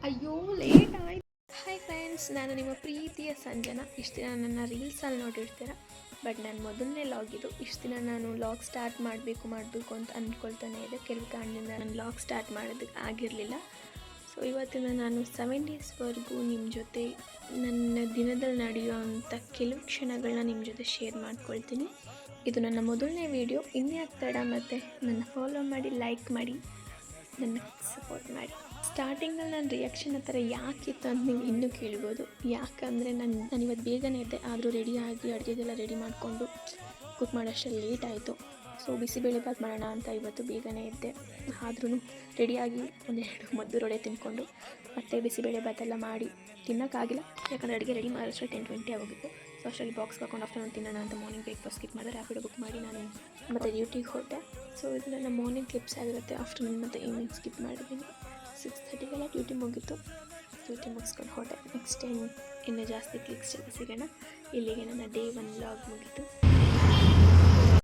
ಅಯ್ಯೋ ಲೇಟ್ ಆಯ್ತು. Hi friends, ನಾನು ನಿಮ್ಮ ಪ್ರೀತಿಯ ಸಂಜನಾ. ಇಷ್ಟು ದಿನ ನನ್ನ ರೀಲ್ಸಲ್ಲಿ ನೋಡಿರ್ತೀರ, ಬಟ್ ನನ್ನ ಮೊದಲನೇ ಲಾಗ್ ಇದು. ಇಷ್ಟು ದಿನ ನಾನು ಲಾಗ್ ಸ್ಟಾರ್ಟ್ ಮಾಡಬೇಕು ಅಂತ ಅಂದ್ಕೊಳ್ತಾನೆ ಇದೆ. ಕೆಲವು ಕಾರಣದಿಂದ ನಾನು ಲಾಗ್ ಸ್ಟಾರ್ಟ್ ಮಾಡೋದಕ್ಕೆ ಆಗಿರಲಿಲ್ಲ. ಸೊ ಇವತ್ತಿನ ನಾನು 7 ಡೇಸ್ವರೆಗೂ ನಿಮ್ಮ ಜೊತೆ ನನ್ನ ದಿನದಲ್ಲಿ ನಡೆಯುವಂಥ ಕೆಲವು ಕ್ಷಣಗಳನ್ನ ನಿಮ್ಮ ಜೊತೆ ಶೇರ್ ಮಾಡ್ಕೊಳ್ತೀನಿ. ಇದು ನನ್ನ ಮೊದಲನೇ ವೀಡಿಯೋ. ಇನ್ಯಾಕೆ ತಡ, ಮತ್ತು ನನ್ನ ಫಾಲೋ ಮಾಡಿ, ಲೈಕ್ ಮಾಡಿ, ನನ್ನ ಸಪೋರ್ಟ್ ಮಾಡಿ. ಸ್ಟಾರ್ಟಿಂಗಲ್ಲಿ ನನ್ನ ರಿಯಾಕ್ಷನ್ ಆ ಥರ ಯಾಕಿತ್ತು ಅಂತ ನೀವು ಇನ್ನೂ ಕೇಳ್ಬೋದು. ಯಾಕಂದರೆ ನಾನು ಇವತ್ತು ಬೇಗನೆ ಇದ್ದೆ, ಆದರೂ ರೆಡಿಯಾಗಿ ಅಡುಗೆಗೆಲ್ಲ ರೆಡಿ ಮಾಡಿಕೊಂಡು ಕುಕ್ ಮಾಡೋಷ್ಟರಲ್ಲಿ ಲೇಟ್ ಆಯಿತು. ಸೊ ಬಿಸಿಬೇಳೆಭಾತ್ ಮಾಡೋಣ ಅಂತ ಇವತ್ತು ಬೇಗನೆ ಇದ್ದೆ. ಆದ್ರೂ ರೆಡಿಯಾಗಿ ಒಂದೆರಡು ಮದ್ದೂರೊಡೆ ತಿಂದ್ಕೊಂಡು ಮತ್ತು ಬಿಸಿಬೇಳೆಭಾತೆಲ್ಲ ಮಾಡಿ ತಿನ್ನೋಕ್ಕಾಗಿಲ್ಲ. ಯಾಕಂದರೆ ಅಡುಗೆ ರೆಡಿ ಮಾಡೋಷ್ಟರಲ್ಲಿ 10-20 ಆಗೋಗಿತ್ತು. ಸೊ ಅಷ್ಟರಲ್ಲಿ ಬಾಕ್ಸ್ ಹಾಕೊಂಡು ಆಫ್ಟರ್ನೂನ್ ತಿನ್ನೋಣ ಅಂತ ಮಾರ್ನಿಂಗ್ ಬ್ರೇಕ್ಫಾಸ್ಟ್ ಸ್ಕಿಪ್ ಮಾಡಿದೆ. ರ್ಯಾಪಿಡೋ ಬುಕ್ ಮಾಡಿ ನಾನು ಮತ್ತು ಡ್ಯೂಟಿಗೆ ಹೊರಟೆ. ಸೊ ಇದು ನನ್ನ ಮಾರ್ನಿಂಗ್ ಕ್ಲಿಪ್ಸ್ ಆಗಿರುತ್ತೆ. ಆಫ್ಟರ್ನೂನ್ ಮತ್ತು ಈವ್ನಿಂಗ್ ಸ್ಕಿಪ್ ಮಾಡಿದ್ದೀನಿ. 6:30ಗೆಲ್ಲ ಡ್ಯೂಟಿ ಮುಗೀತು. ಡ್ಯೂಟಿ ಮುಗಿಸ್ಕೊಂಡು ಹೊರಟೆ. ನೆಕ್ಸ್ಟ್ ಟೈಮ್ ಇನ್ನೂ ಜಾಸ್ತಿ ಕ್ಲಿಕ್ಸ್ ಜೊತೆ ಸಿಗೋಣ. ಇಲ್ಲಿಗೆ ನನ್ನ ಡೇ 1 ವ್ಲಾಗ್ ಮುಗೀತು.